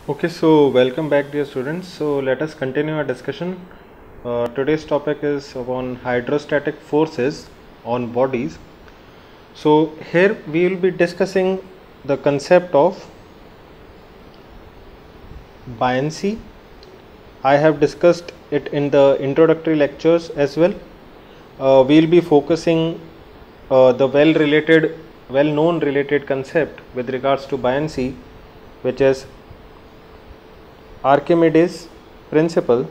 Okay, so welcome back, dear students. So let us continue our discussion. Today's topic is on hydrostatic forces on bodies. So here we will be discussing the concept of buoyancy. I have discussed it in the introductory lectures as well. We will be focusing the well-known related concept with regards to buoyancy, which is Archimedes principle.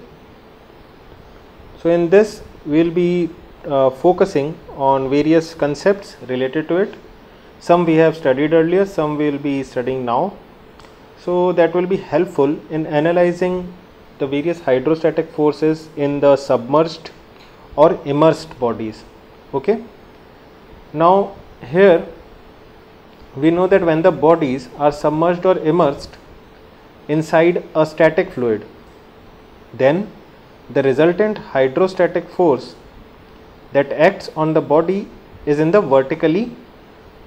So in this we will be focusing on various concepts related to it. Some we have studied earlier, some we will be studying now. So that will be helpful in analyzing the various hydrostatic forces in the submerged or immersed bodies. Okay. Now here we know that when the bodies are submerged or immersed inside a static fluid, then the resultant hydrostatic force that acts on the body is in the vertically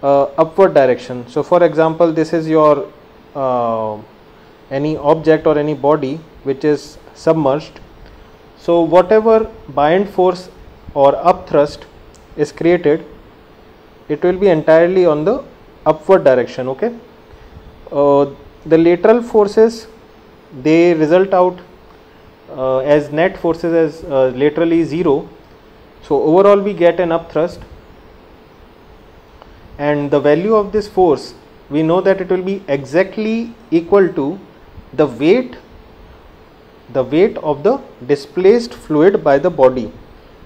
upward direction. So for example, this is your any object or any body which is submerged. So whatever buoyant force or upthrust is created, it will be entirely on the upward direction. Okay. The lateral forces, they result out as net forces as laterally 0. So overall we get an upthrust, and the value of this force, we know that it will be exactly equal to the weight of the displaced fluid by the body.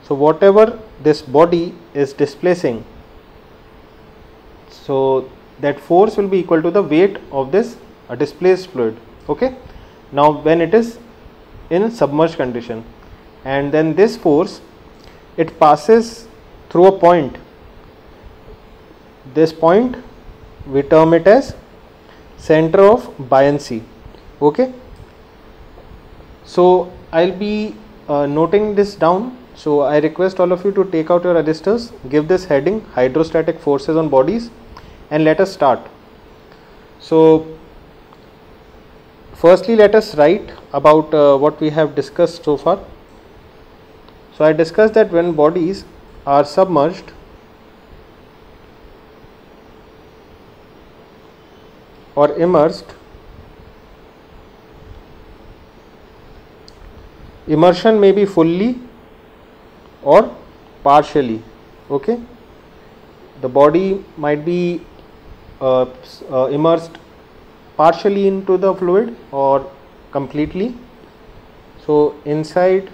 So whatever this body is displacing, so that force will be equal to the weight of this displaced fluid. Okay. Now when it is in submerged condition, and then this force, it passes through a point. This point we term it as center of buoyancy. Okay. So I'll be noting this down. So I request all of you to take out your registers, give this heading hydrostatic forces on bodies, and let us start. So firstly, let us write about what we have discussed so far. So I discussed that when bodies are submerged or immersed, immersion may be fully or partially. Okay. The body might be immersed partially into the fluid or completely. So inside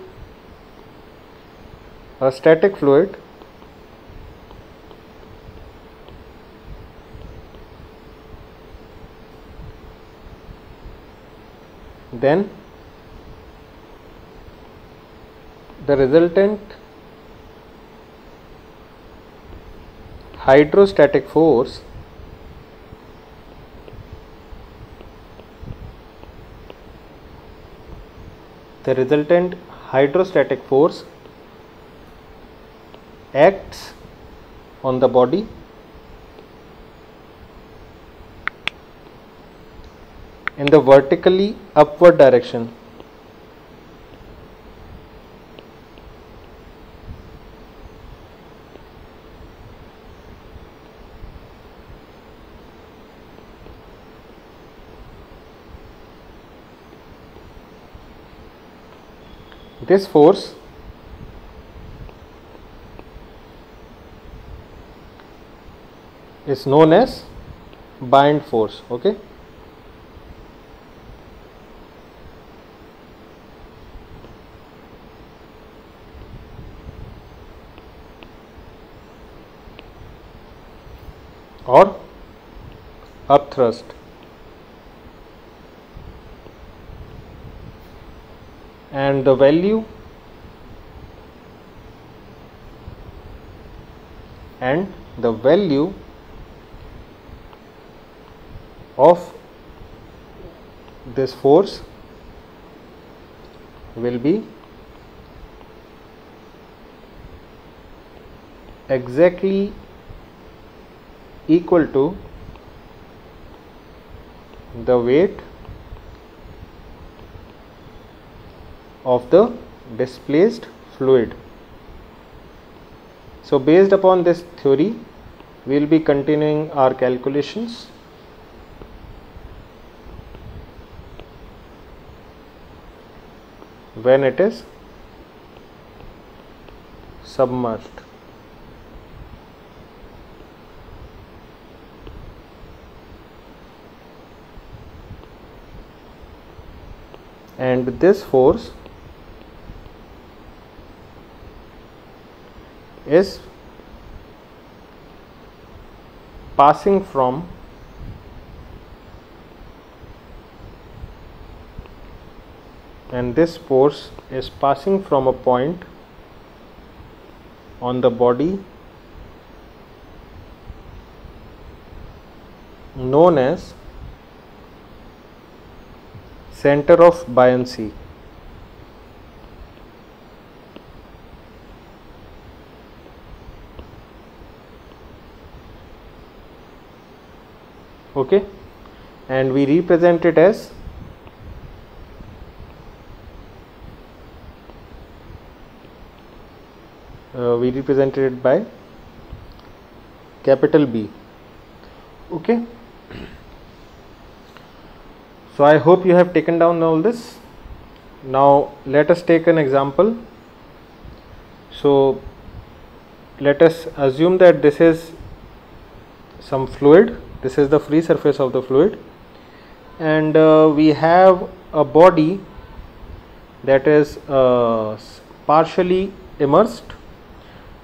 a static fluid, then the resultant hydrostatic force acts on the body in the vertically upward direction. This force is known as buoyant force. Okay. Or upthrust. And the value of this force will be exactly equal to the weight of the displaced fluid. So based upon this theory, we will be continuing our calculations. When it is submerged. And this force is passing from a point on the body known as center of buoyancy. Okay, and we represent it as by capital B. Okay, so I hope you have taken down all this. Now let us take an example. So let us assume that this is some fluid. This is the free surface of the fluid, and we have a body that is partially immersed.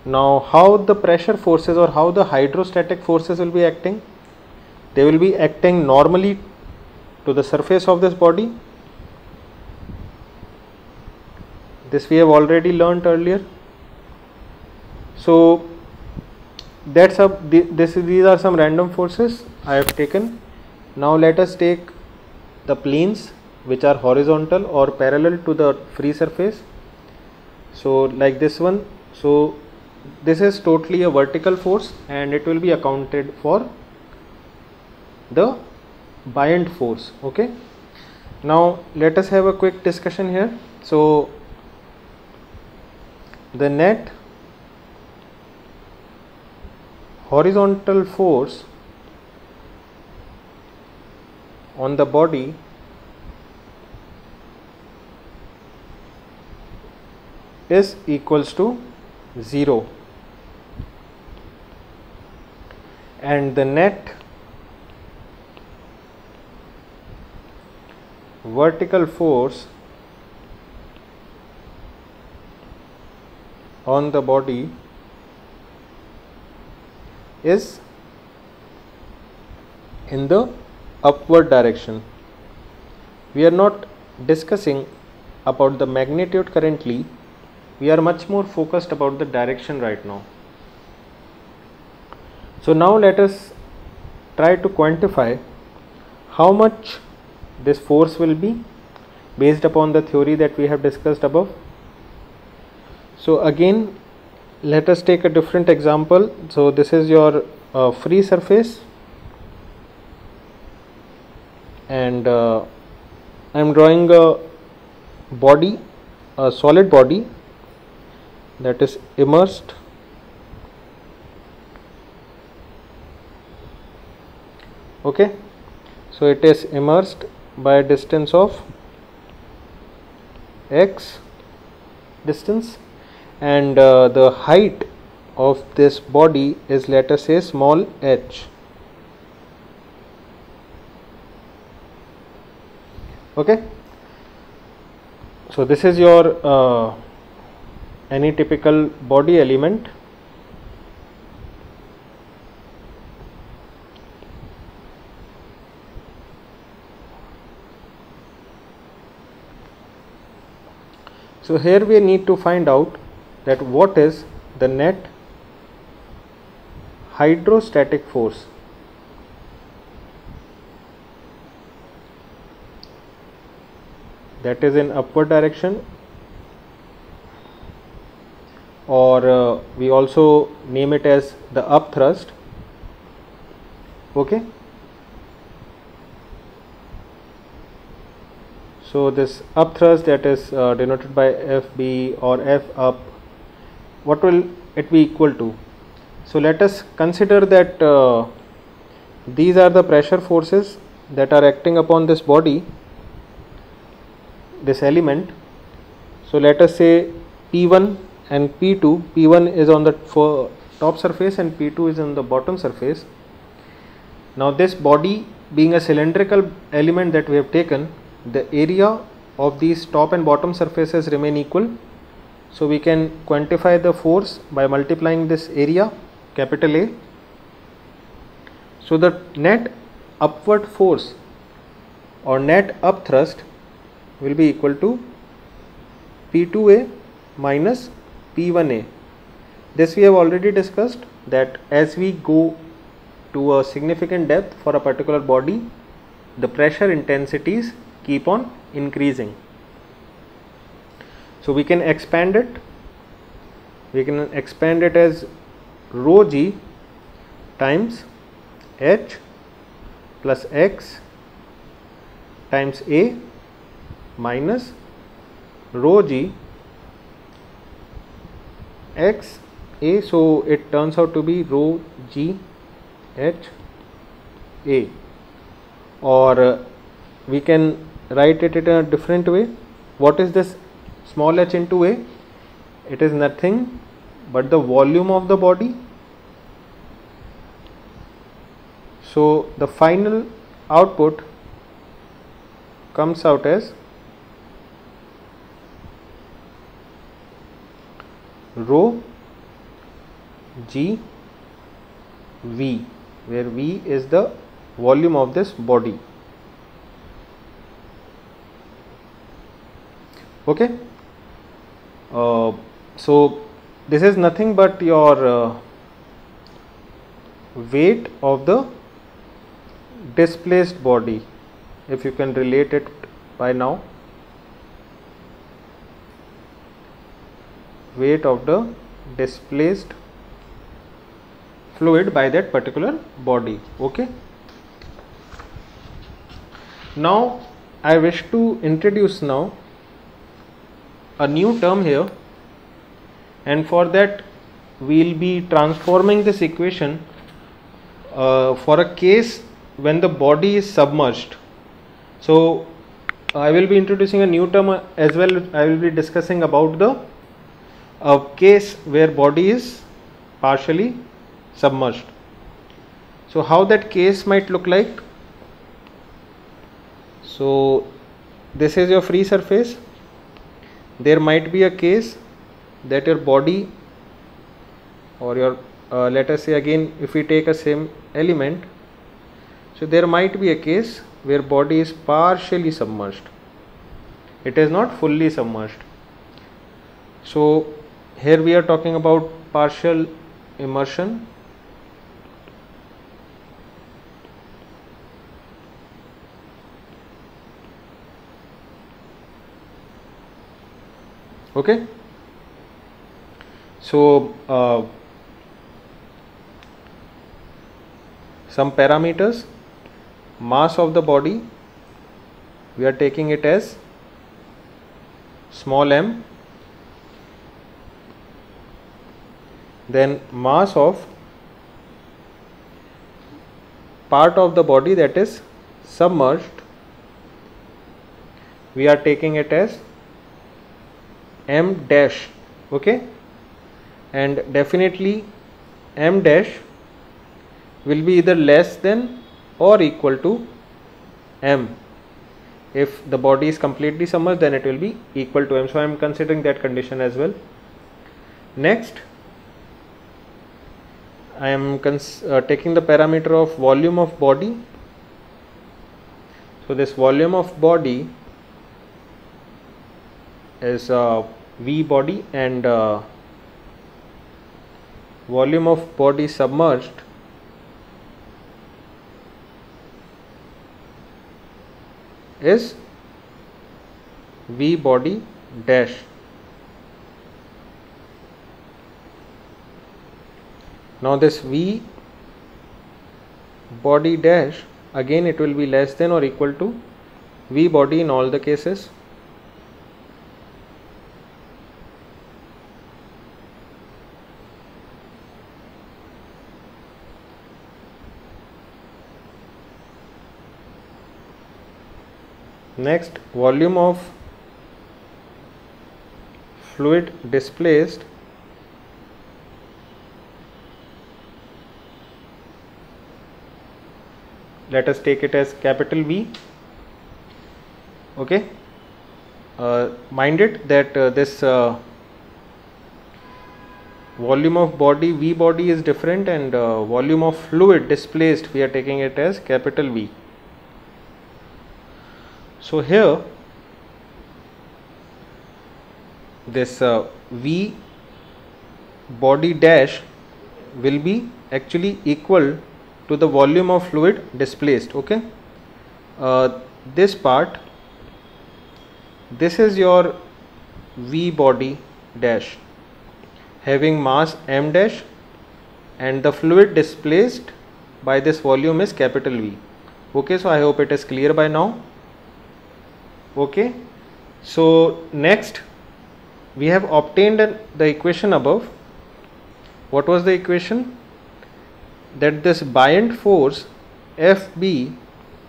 Now how the pressure forces or how the hydrostatic forces will be acting? They will be acting normally to the surface of this body. This we have already learnt earlier. So these are some random forces I have taken. Now let us take the planes which are horizontal or parallel to the free surface. So like this one. So this is totally a vertical force, and it will be accounted for the buoyant force. Okay, now let us have a quick discussion here. So the net horizontal force on the body is equals to 0, and the net vertical force on the body is in the upward direction. We are not discussing about the magnitude currently. We are much more focused about the direction right now. So now let us try to quantify how much this force will be based upon the theory that we have discussed above. So again, let us take a different example. So this is your free surface, and I am drawing a body, a solid body that is immersed. Okay, so it is immersed by a distance of x distance, and the height of this body is, let us say, small h. Okay, so this is your any typical body element. So here we need to find out that what is the net hydrostatic force. That is in upward direction, or we also name it as the up thrust. Okay, So this up thrust, that is denoted by FB or F up, what will it be equal to? So let us consider that these are the pressure forces that are acting upon this body, this element. So let us say P1 and P2. P1 is on the top surface and P2 is on the bottom surface. Now this body being a cylindrical element that we have taken, the area of these top and bottom surfaces remain equal. So we can quantify the force by multiplying this area, capital A. So the net upward force or net up thrust will be equal to P2A minus P1A. This we have already discussed, that as we go to a significant depth for a particular body, the pressure intensities keep on increasing. So we can expand it. We can expand it as rho g times h plus x times a minus rho g x a. So it turns out to be rho g h a, or we can write it in a different way. What is this small h into a? It is nothing but the volume of the body. So the final output comes out as rho g v, where v is the volume of this body. Okay. So this is nothing but your weight of the displaced body, if you can relate it by now. Weight of the displaced fluid by that particular body. Okay. Now I wish to introduce now a new term here, and for that we will be transforming this equation for a case when the body is submerged. So I will be introducing a new term as well. I will be discussing about the case where body is partially submerged. So how that case might look like. So this is your free surface. There might be a case that your body, or your let us say again, if we take a same element, so there might be a case where body is partially submerged. It is not fully submerged. So here we are talking about partial immersion. Okay. So some parameters. Mass of the body, we are taking it as small m. Then mass of part of the body that is submerged, we are taking it as m dash. Okay. And definitely m dash will be either less than or equal to m. If the body is completely submerged, then it will be equal to m. So I am considering that condition as well. Next, I am taking the parameter of volume of body. So this volume of body is V body, and volume of body submerged is V body dash. Now this V body dash, again it will be less than or equal to V body in all the cases. Next, volume of fluid displaced let us take it as capital V. Okay, mind it that this volume of body V body is different, and volume of fluid displaced we are taking it as capital V. So here this V body dash will be actually equal to the volume of fluid displaced. Okay, this part, this is your V body dash having mass m dash, and the fluid displaced by this volume is capital V. Okay, so I hope it is clear by now. Okay, so next we have obtained the equation above. What was the equation? That this buoyant force Fb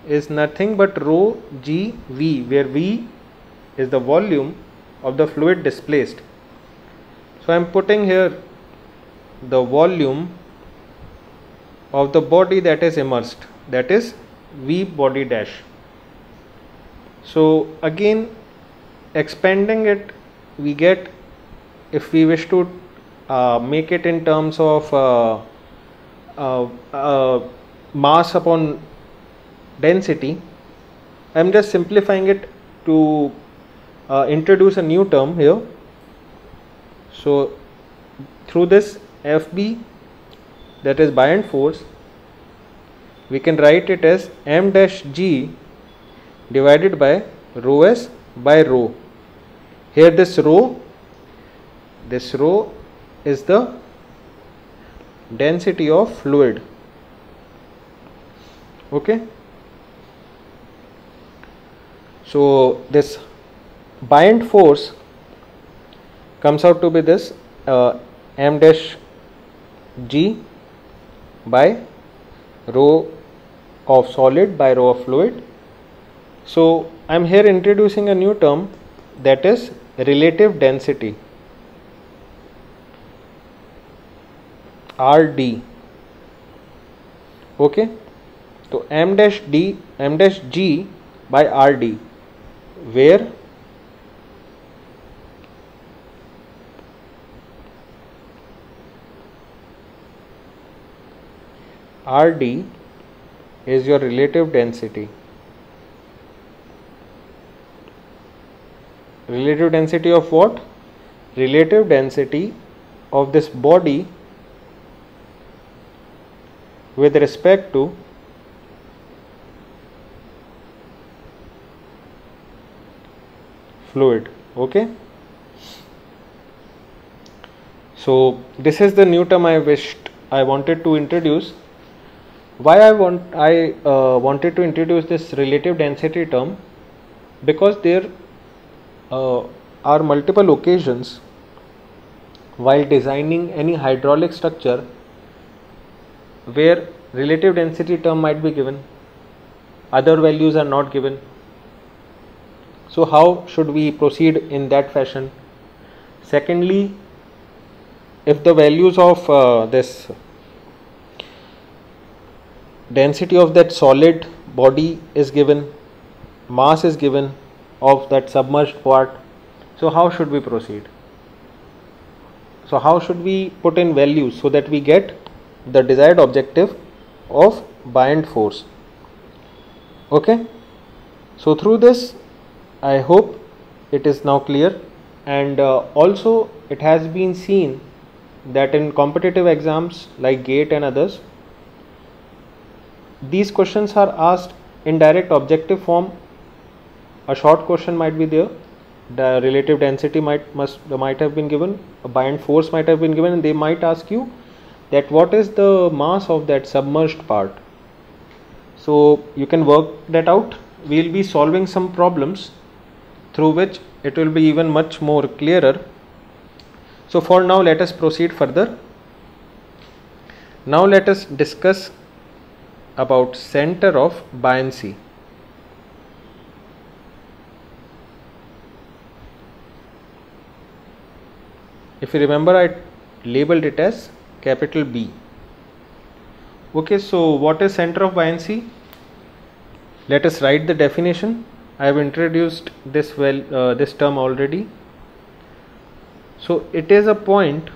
is nothing but rho g V, where V is the volume of the fluid displaced. So I am putting here the volume of the body that is immersed, that is V body dash. So again, expanding it, we get, if we wish to make it in terms of mass upon density, I am just simplifying it to introduce a new term here. So through this Fb, that is buoyant force, we can write it as m dash g divided by rho s by rho. Here this rho is the density of fluid. Okay, so this buoyant force comes out to be this m dash g by rho of solid by rho of fluid. So I am here introducing a new term, that is relative density, RD. Okay, so m dash g by RD, where RD is your relative density. Relative density of what? Relative density of this body with respect to fluid. Okay, so this is the new term I wanted to introduce. Why I wanted to introduce this relative density term? Because there are multiple occasions while designing any hydraulic structure where relative density term might be given, other values are not given. So how should we proceed in that fashion? Secondly, if the values of this density of that solid body is given, mass is given of that submerged part, so how should we proceed? So how should we put in values so that we get the desired objective of buoyant force? Okay, so through this I hope it is now clear, and also it has been seen that in competitive exams like GATE and others, these questions are asked in direct objective form. A short question might be there, the relative density might have been given, a buoyant force might have been given, and they might ask you that what is the mass of that submerged part. So you can work that out we will be solving some problems through which it will be even much more clearer. So for now let us proceed further. Now let us discuss about center of buoyancy. If you remember, I labeled it as capital B. Okay, so what is center of buoyancy? Let us write the definition. I have introduced this this term already. So it is a point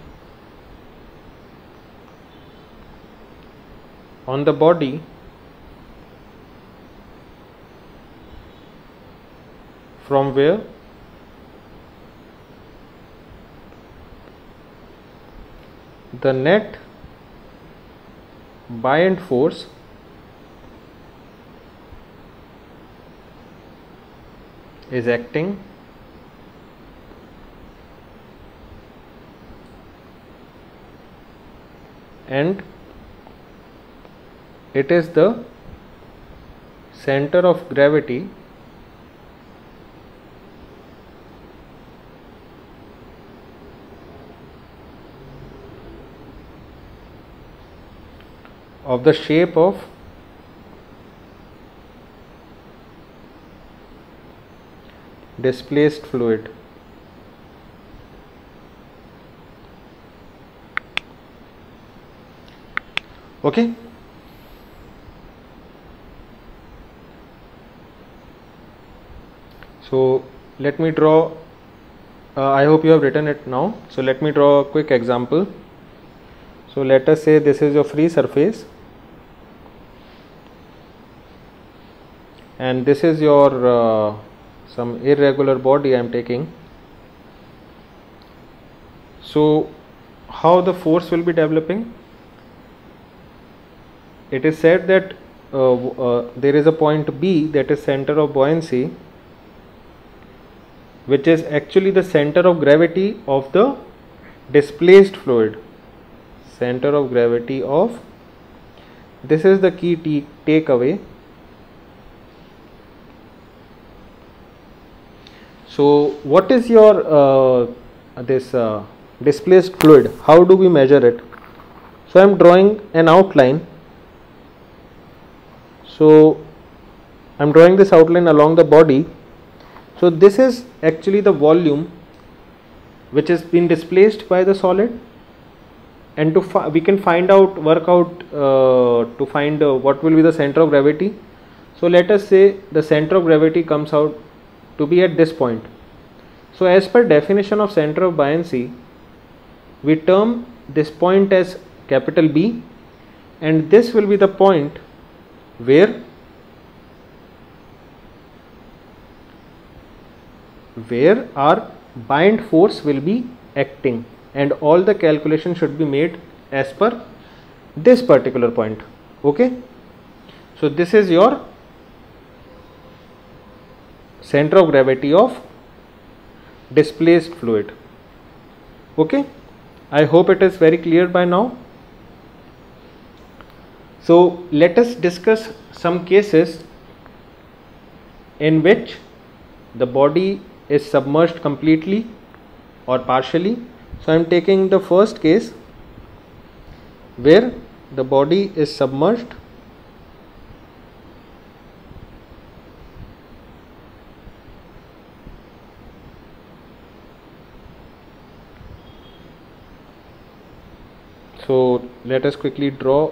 on the body from where the net buoyant force is acting and it is the center of gravity of the shape of displaced fluid. Okay. So let me draw, I hope you have written it now. So let me draw a quick example. So let us say this is your free surface and this is your some irregular body I am taking. So how the force will be developing? It is said that there is a point B, that is center of buoyancy, which is actually the center of gravity of the displaced fluid. Center of gravity of, this is the key takeaway. So what is your this displaced fluid? How do we measure it? So I am drawing an outline. So I am drawing this outline along the body. So this is actually the volume which has been displaced by the solid, and we can work out to find what will be the center of gravity. So let us say the center of gravity comes out to be at this point. So as per definition of center of buoyancy, we term this point as capital B, and this will be the point where our buoyant force will be acting, and all the calculation should be made as per this particular point. Okay, so this is your center of gravity of displaced fluid. Okay, I hope it is very clear by now. So let us discuss some cases in which the body is submerged completely or partially. So I am taking the first case where the body is submerged So let us quickly draw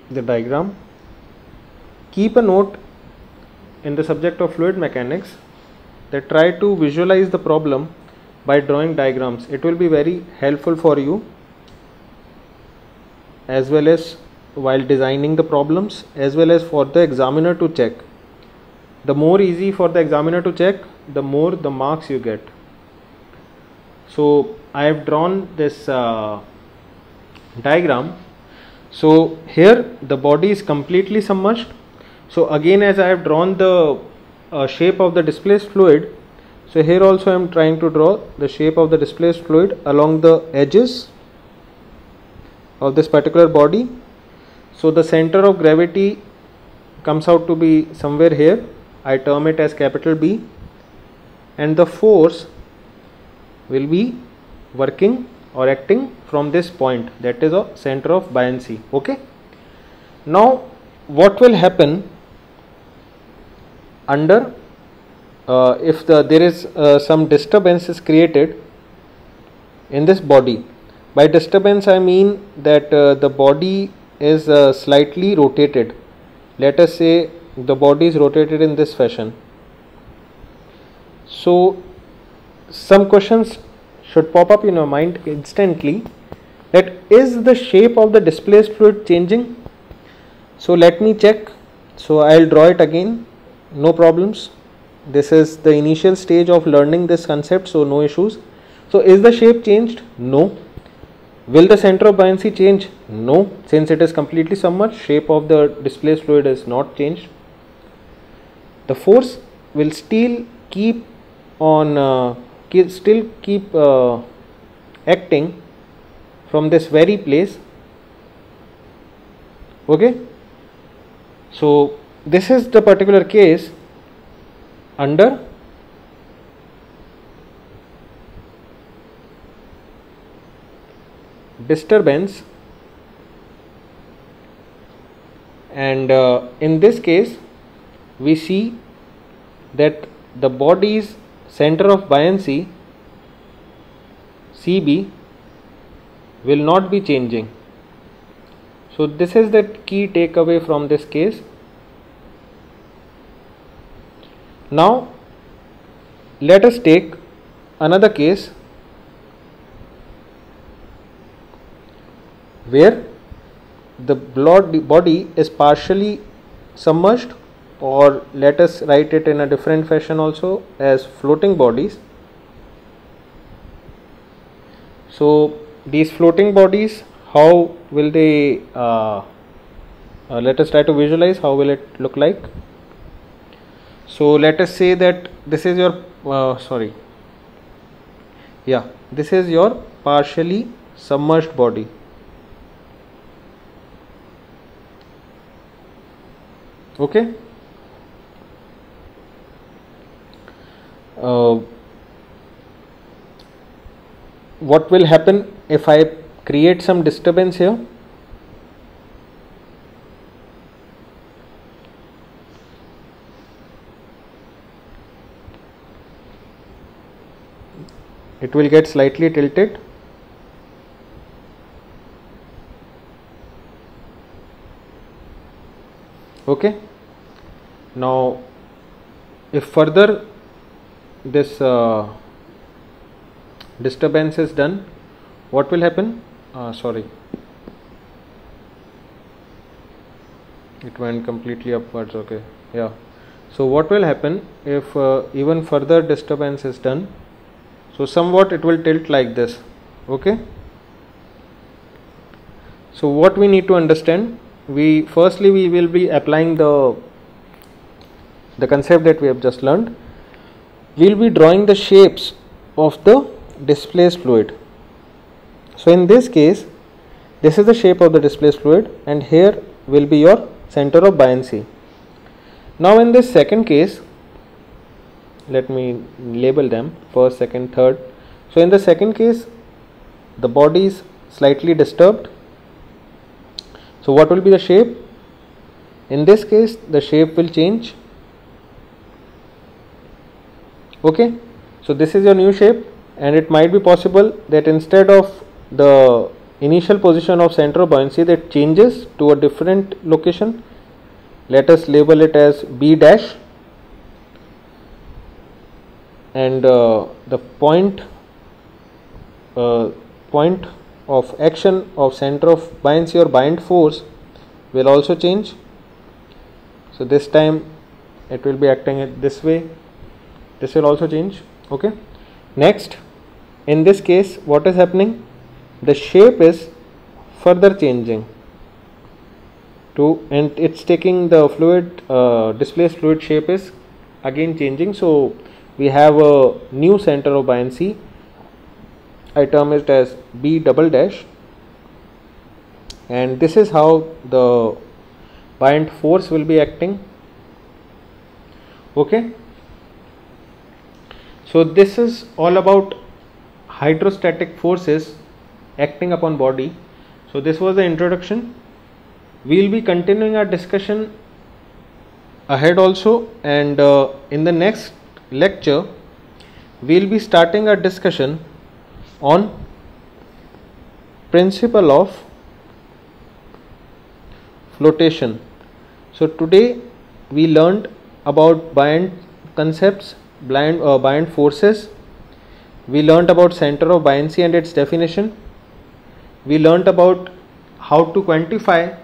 the diagram. Keep a note in the subject of fluid mechanics that try to visualize the problem by drawing diagrams. It will be very helpful for you as well as while designing the problems, as well as for the examiner to check. The more easy for the examiner to check, the more the marks you get. So I have drawn this diagram. So here the body is completely submerged. So again, as I have drawn the shape of the displaced fluid, so here also I am trying to draw the shape of the displaced fluid along the edges of this particular body. So the center of gravity comes out to be somewhere here. I term it as capital B, and the force will be working or acting from this point, that is a center of buoyancy. Okay. Now what will happen under if there is some disturbance is created in this body. By disturbance I mean that the body is slightly rotated. Let us say the body is rotated in this fashion. So some questions should pop up in your mind instantly, that is the shape of the displaced fluid changing? So let me check. So I will draw it again, no problems. This is the initial stage of learning this concept, so no issues. So is the shape changed? No. Will the center of buoyancy change? No, since it is completely submerged, shape of the displaced fluid is not changed. The force will still keep on acting from this very place. Okay. So this is the particular case under disturbance, and in this case we see that the body's center of buoyancy CB will not be changing. So this is the key takeaway from this case. Now let us take another case where the body is partially submerged, or let us write it in a different fashion also as floating bodies. So these floating bodies, how will they let us try to visualize how will it look like. So let us say that this is your this is your partially submerged body. Okay. What will happen if I create some disturbance here? It will get slightly tilted. Okay. Now if further this disturbance is done, what will happen? It went completely upwards. Okay. Yeah. So what will happen if even further disturbance is done? So somewhat it will tilt like this. Okay. So what we need to understand, firstly we will be applying the concept that we have just learned. We will be drawing the shapes of the displaced fluid. So in this case, this is the shape of the displaced fluid, and here will be your center of buoyancy. Now in this second case, let me label them first, second, third. So in the second case, the body is slightly disturbed. So what will be the shape? In this case, the shape will change. Okay. So this is your new shape, and it might be possible that instead of the initial position of center of buoyancy, that changes to a different location. Let us label it as B dash, and the point of action of center of buoyancy or buoyant force will also change. So this time it will be acting this way. This will also change. Okay. Next, in this case, what is happening? The shape is further changing and it's taking the fluid displaced fluid shape is again changing. So we have a new center of buoyancy. I term it as B double dash, and this is how the buoyant force will be acting. Okay, so this is all about hydrostatic forces acting upon body. So this was the introduction. We will be continuing our discussion ahead also, and in the next lecture we will be starting our discussion on principle of flotation. So today we learned about buoyant concepts, buoyant forces. We learned about center of buoyancy and its definition. We learned about how to quantify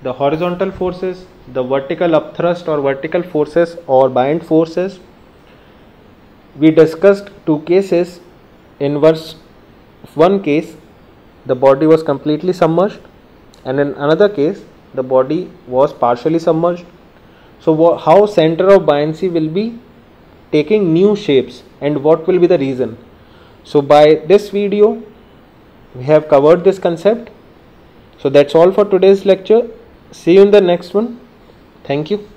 the horizontal forces, the vertical upthrust or vertical forces or buoyant forces. We discussed two cases. In one case the body was completely submerged, and in another case the body was partially submerged. So how center of buoyancy will be taking new shapes and what will be the reason. So by this video we have covered this concept. So that's all for today's lecture. See you in the next one. Thank you.